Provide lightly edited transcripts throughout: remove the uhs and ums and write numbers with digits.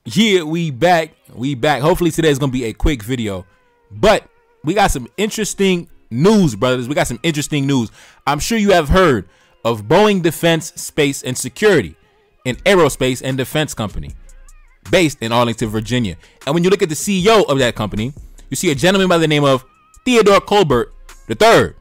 Yeah, we back. Hopefully today's gonna be a quick video, but we got some interesting news, brothers. We got some interesting news. I'm sure you have heard of Boeing Defense, Space and Security, an aerospace and defense company based in Arlington, Virginia. And when you look at the CEO of that company, you see a gentleman by the name of Theodore Colbert III,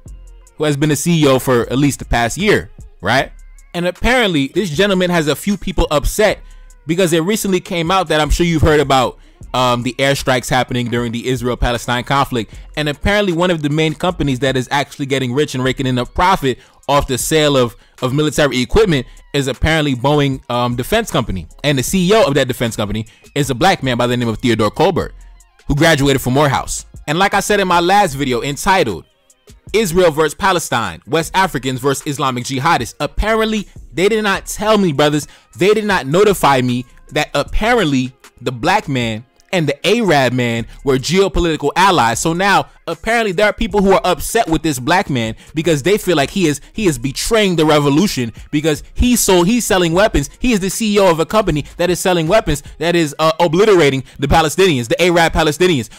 who has been the CEO for at least the past year, right? And apparently this gentleman has a few people upset because it recently came out that I'm sure you've heard about the airstrikes happening during the Israel-Palestine conflict. And apparently one of the main companies that is actually getting rich and raking in a profit off the sale of military equipment is apparently Boeing Defense Company. And the CEO of that defense company is a black man by the name of Theodore Colbert, who graduated from Morehouse. And like I said in my last video entitled Israel versus Palestine, West Africans versus Islamic jihadists, apparently they did not tell me, brothers, they did not notify me that apparently the black man and the Arab man were geopolitical allies. So now apparently there are people who are upset with this black man because they feel like he is betraying the revolution because he's selling weapons. He is the CEO of a company that is selling weapons that is obliterating the Palestinians, the Arab Palestinians.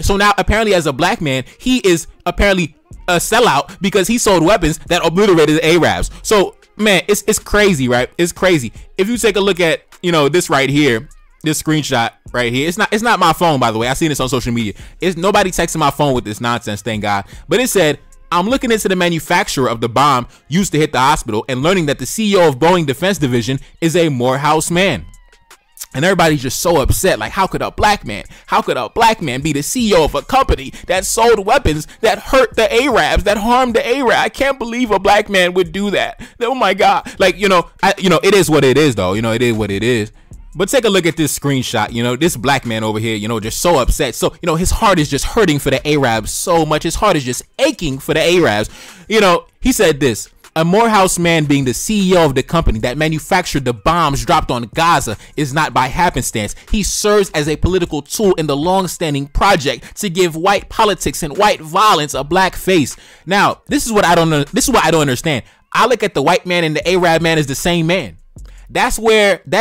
So now apparently as a black man, he is apparently a sellout because he sold weapons that obliterated the Arabs. So man, it's crazy, right? It's crazy. If you take a look at, you know, this right here, this screenshot right here, it's not my phone, by the way. I seen this on social media. It's nobody texting my phone with this nonsense, thank God. But it said, I'm looking into the manufacturer of the bomb used to hit the hospital and learning that the CEO of Boeing Defense Division is a Morehouse man. And everybody's just so upset. Like, how could a black man be the CEO of a company that sold weapons that hurt the Arabs, that harmed the Arab? I can't believe a black man would do that. Oh my God. Like, it is what it is, though. It is what it is. But take a look at this screenshot. This black man over here, just so upset. So, his heart is just hurting for the Arabs so much. His heart is just aching for the Arabs. He said this: a Morehouse man being the CEO of the company that manufactured the bombs dropped on Gaza is not by happenstance. He serves as a political tool in the long-standing project to give white politics and white violence a black face. Now, this is what I don't understand. I look at the white man and the Arab man as the same man. That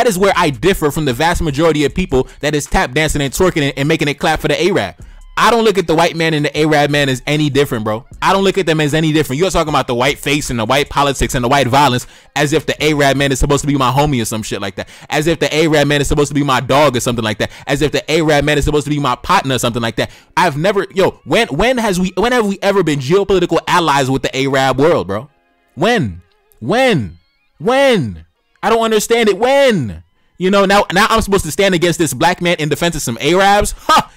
is where I differ from the vast majority of people that is tap dancing and twerking and making it clap for the Arab. I don't look at the white man and the Arab man as any different, bro. I don't look at them as any different. You're talking about the white face and the white politics and the white violence as if the Arab man is supposed to be my homie or some shit like that. As if the Arab man is supposed to be my dog or something like that. As if the Arab man is supposed to be my partner or something like that. I've never, when have we ever been geopolitical allies with the Arab world, bro? When? I don't understand it. When? Now I'm supposed to stand against this black man in defense of some Arabs? Huh.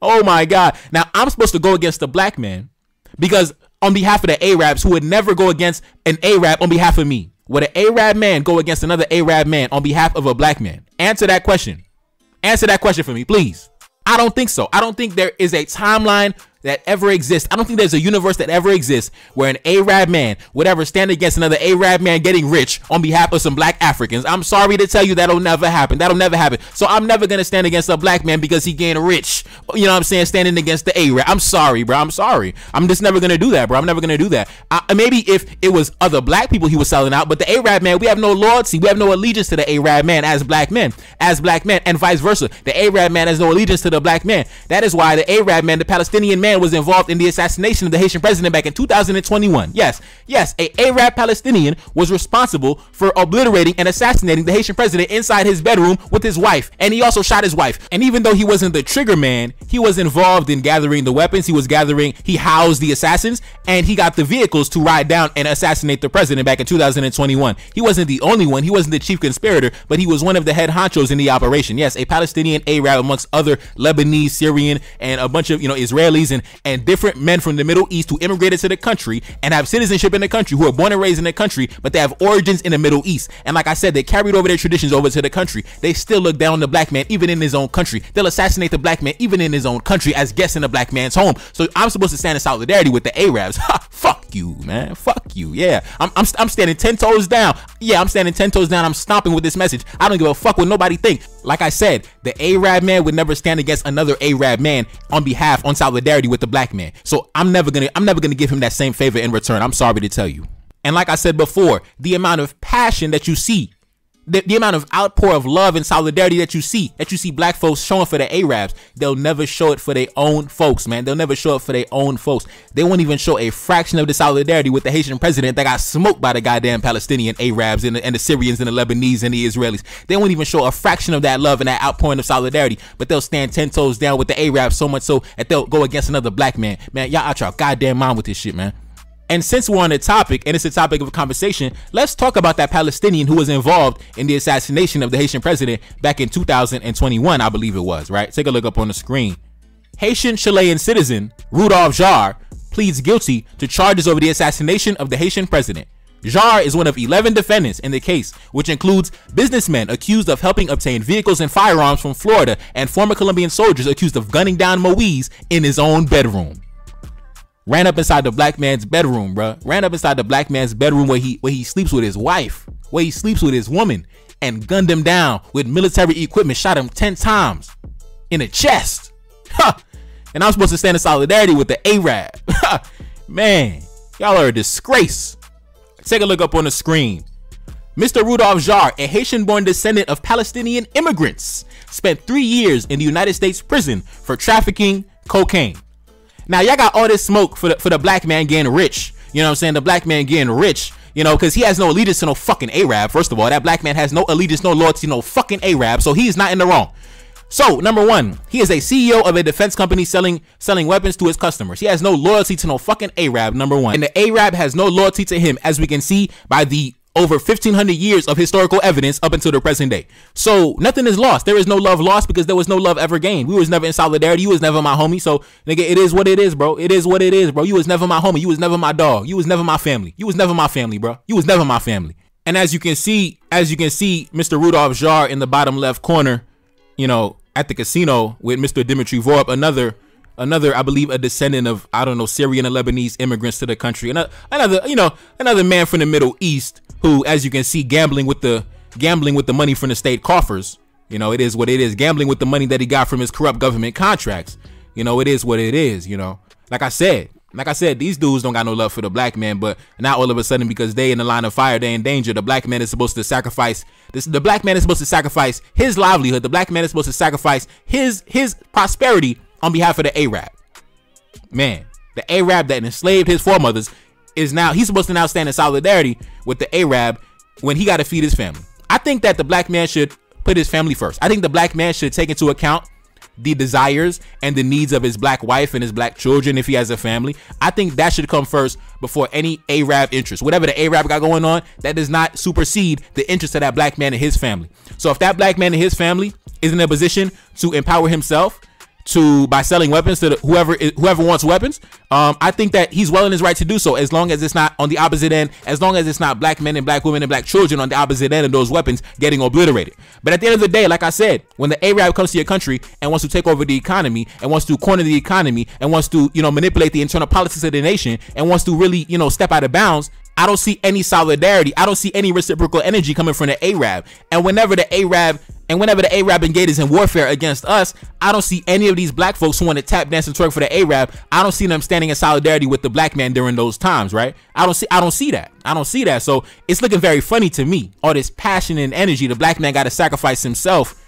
Oh my God. Now I'm supposed to go against the black man because on behalf of the Arabs who would never go against an Arab on behalf of me. Would an Arab man go against another Arab man on behalf of a black man? Answer that question. Answer that question for me, please. I don't think so. I don't think there is a timeline that ever exists. I don't think there's a universe that ever exists where an Arab man would ever stand against another Arab man getting rich on behalf of some black Africans. I'm sorry to tell you that'll never happen. That'll never happen. So I'm never going to stand against a black man because he getting rich. You know what I'm saying? Standing against the Arab. I'm sorry, bro. I'm sorry. I'm just never going to do that, bro. I'm never going to do that. Maybe if it was other black people he was selling out, but the Arab man, we have no loyalty. We have no allegiance to the Arab man as black men, and vice versa. The Arab man has no allegiance to the black man. That is why the Arab man, the Palestinian man, was involved in the assassination of the Haitian president back in 2021. Yes, a Arab Palestinian was responsible for obliterating and assassinating the Haitian president inside his bedroom with his wife, and he also shot his wife. And even though he wasn't the trigger man, he was involved in gathering the weapons. He housed the assassins, and he got the vehicles to ride down and assassinate the president back in 2021. He wasn't the only one. He wasn't the chief conspirator, but he was one of the head honchos in the operation. Yes, a Palestinian Arab amongst other Lebanese, Syrian, and a bunch of Israelis and different men from the Middle East who immigrated to the country and have citizenship in the country, who are born and raised in the country, but they have origins in the Middle East. And like I said, they carried over their traditions over to the country. They still look down on the black man even in his own country. They'll assassinate the black man even in his own country as guests in the black man's home. So I'm supposed to stand in solidarity with the Arabs. Ha, fuck you, man. Fuck you. Yeah, I'm standing 10 toes down. Yeah, I'm standing 10 toes down. I'm stomping with this message. I don't give a fuck what nobody think. Like I said, the Arab man would never stand against another Arab man on solidarity with the black man. So I'm never gonna give him that same favor in return. I'm sorry to tell you. And like I said before, the amount of passion that you see the amount of outpour of love and solidarity that you see black folks showing for the Arabs, they'll never show it for their own folks, man. They'll never show it for their own folks. They won't even show a fraction of the solidarity with the Haitian president that got smoked by the goddamn Palestinian Arabs and the Syrians and the Lebanese and the Israelis. They won't even show a fraction of that love and that outpouring of solidarity, but they'll stand 10 toes down with the Arabs, so much so that they'll go against another black man. Man, y'all out your goddamn mind with this shit, man. And since we're on the topic, and it's a topic of conversation, let's talk about that Palestinian who was involved in the assassination of the Haitian president back in 2021, I believe it was, right? Take a look up on the screen. Haitian Chilean citizen Rudolph Jarre pleads guilty to charges over the assassination of the Haitian president. Jarre is one of 11 defendants in the case, which includes businessmen accused of helping obtain vehicles and firearms from Florida and former Colombian soldiers accused of gunning down Moise in his own bedroom. Ran up inside the black man's bedroom, bruh. Ran up inside the black man's bedroom where he sleeps with his wife, where he sleeps with his woman, and gunned him down with military equipment, shot him 10 times in the chest. Huh. And I'm supposed to stand in solidarity with the Arab. Man, y'all are a disgrace. Take a look up on the screen. Mr. Rudolph Jarre, a Haitian-born descendant of Palestinian immigrants, spent 3 years in the United States prison for trafficking cocaine. Now, y'all got all this smoke for the black man getting rich. You know what I'm saying? The black man getting rich, you know, because he has no allegiance to no fucking Arab. First of all, that black man has no allegiance, no loyalty to no fucking Arab, so he's not in the wrong. So, number one, he is a CEO of a defense company selling weapons to his customers. He has no loyalty to no fucking Arab, number one. And the Arab has no loyalty to him, as we can see by the over 1,500 years of historical evidence up until the present day. So nothing is lost. There is no love lost because there was no love ever gained. We was never in solidarity. You was never my homie. So nigga, it is what it is, bro. It is what it is, bro. You was never my homie. You was never my dog. You was never my family. You was never my family, bro. You was never my family. And as you can see, Mr. Rudolph Jarre in the bottom left corner, you know, at the casino with Mr. Dimitri Vorp, another, I believe, a descendant of, I don't know, Syrian and Lebanese immigrants to the country. Another man from the Middle East who, as you can see, gambling with the money from the state coffers. You know, it is what it is. Gambling with the money that he got from his corrupt government contracts. You know, it is what it is. You know, like I said, these dudes don't got no love for the black man, but now all of a sudden, because they in the line of fire, they in danger. The black man is supposed to sacrifice this. The black man is supposed to sacrifice his livelihood. The black man is supposed to sacrifice his prosperity on behalf of the Arab. Man, the Arab that enslaved his foremothers he's supposed to now stand in solidarity with the Arab when he got to feed his family. I think that the black man should put his family first. I think the black man should take into account the desires and the needs of his black wife and his black children if he has a family. I think that should come first before any Arab interest. Whatever the Arab got going on, that does not supersede the interest of that black man and his family. So if that black man and his family is in a position to empower himself by selling weapons to whoever wants weapons, I think that he's well in his right to do so, as long as it's not on the opposite end, as long as it's not black men and black women and black children on the opposite end of those weapons getting obliterated. But at the end of the day, like I said, when the Arab comes to your country and wants to take over the economy and wants to corner the economy and wants to, you know, manipulate the internal politics of the nation and wants to really, you know, step out of bounds, I don't see any solidarity. I don't see any reciprocal energy coming from the Arab. And whenever the Arab engages in warfare against us, I don't see any of these black folks who want to tap dance and twerk for the Arab. I don't see them standing in solidarity with the black man during those times, right? I don't see that. So it's looking very funny to me. All this passion and energy, the black man got to sacrifice himself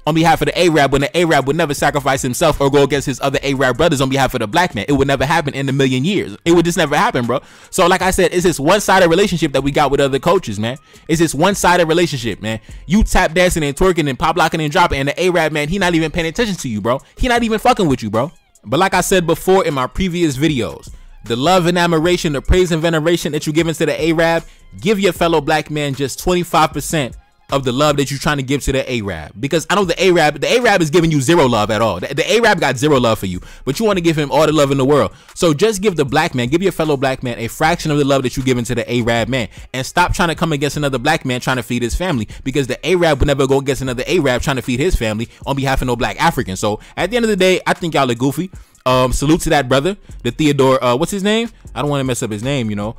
on behalf of the Arab, when the Arab would never sacrifice himself or go against his other Arab brothers on behalf of the black man. It would never happen in a million years. It would just never happen, bro. So like I said, it's this one-sided relationship that we got with other coaches, man. It's this one-sided relationship, man. You tap dancing and twerking and pop locking and dropping, and the Arab, man, he not even paying attention to you, bro. He not even fucking with you, bro. But like I said before in my previous videos, the love and admiration, the praise and veneration that you give into the Arab, give your fellow black man just 25% of the love that you're trying to give to the Arab. Because I know the Arab is giving you zero love at all. The Arab got zero love for you, but you want to give him all the love in the world. So just give the black man, give your fellow black man a fraction of the love that you give into the Arab man, and stop trying to come against another black man trying to feed his family, because the Arab would never go against another Arab trying to feed his family on behalf of no black African. So at the end of the day, I think y'all are goofy. Salute to that brother, the Theodore, what's his name? I don't want to mess up his name, you know.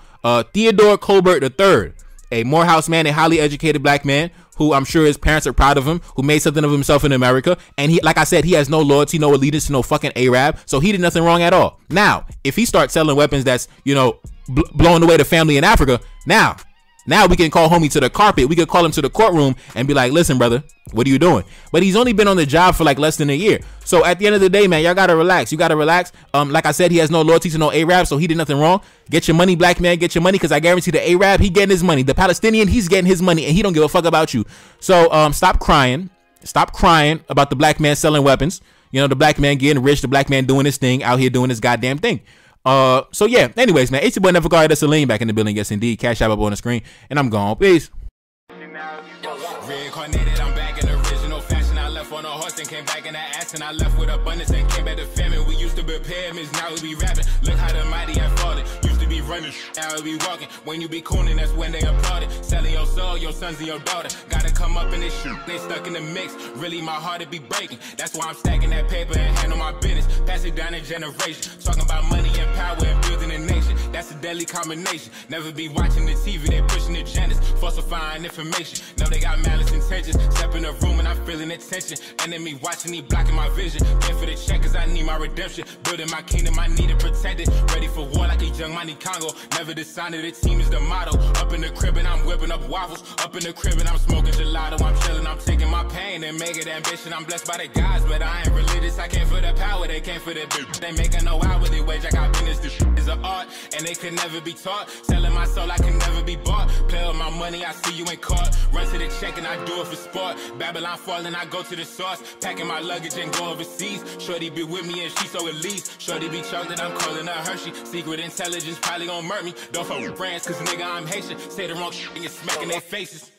Theodore Colbert III, a Morehouse man, a highly educated black man who I'm sure his parents are proud of him, who made something of himself in America. And he, like I said, he has no loyalty, no allegiance to no fucking Arab. So he did nothing wrong at all. Now, if he starts selling weapons that's, you know, blowing away the family in Africa, now Now we can call homie to the carpet. We could call him to the courtroom and be like, listen, brother, what are you doing? But he's only been on the job for like less than a year. So at the end of the day, man, y'all gotta relax. You gotta relax. Like I said, he has no loyalty to no Arab, so he did nothing wrong. Get your money, black man, get your money, because I guarantee the Arab, he getting his money. The Palestinian, he's getting his money, and he don't give a fuck about you. So stop crying. Stop crying about the black man selling weapons. You know, the black man getting rich, the black man doing his thing, out here doing his goddamn thing. So yeah, anyways, man, it's your boy Never Guard, that's Salim back in the building. Yes, indeed. Cash App up on the screen, and I'm gone. Peace. Reincarnated, I'm back in original fashion. I left on a horse and came back in the ass, and I left with abundance and came back to famine. We used to be pyramids, now we be rapping. Look how the mighty have fallen. Used to be running, now we be walking. When you be cooning, that's when they applauded. Selling your soul, your sons and your daughter. Gotta come up in this shit, they stuck in the mix. Really, my heart it be breaking. That's why I'm stacking that paper and handle my business. Pass it down in generation. Talking about money and power and building a nation. That's a deadly combination. Never be watching the TV, they pushing agendas, falsifying information. Know they got malice intentions. Step in the room and I'm feeling attention. Enemy watching me blocking my vision. Pay for the check cause I need my redemption. Building my kingdom, I need it protected. Ready for war like a young money Congo. Never decided the team is the motto. Up in the crib and I'm whipping up waffles. Up in the crib and I'm smoking gelato. I'm chilling, I'm taking my pain and make it ambition. I'm blessed by the gods, but I ain't religious. I came for the power, they came for the bitch. They making no hourly wage, I got business. This is an art and they could never be taught. Selling my soul, I can never be bought. Play with my money, I see you ain't caught. Run to the check and I do it for sport. Babylon falling, I go to the source. Packing my luggage and go overseas. Shorty be with me and she so elite. Shorty be chocolate, I'm calling her Hershey. Secret intelligence probably gon' murk me. Don't fuck with brands cause nigga I'm Haitian. Say the wrong shit and you're smacking their faces.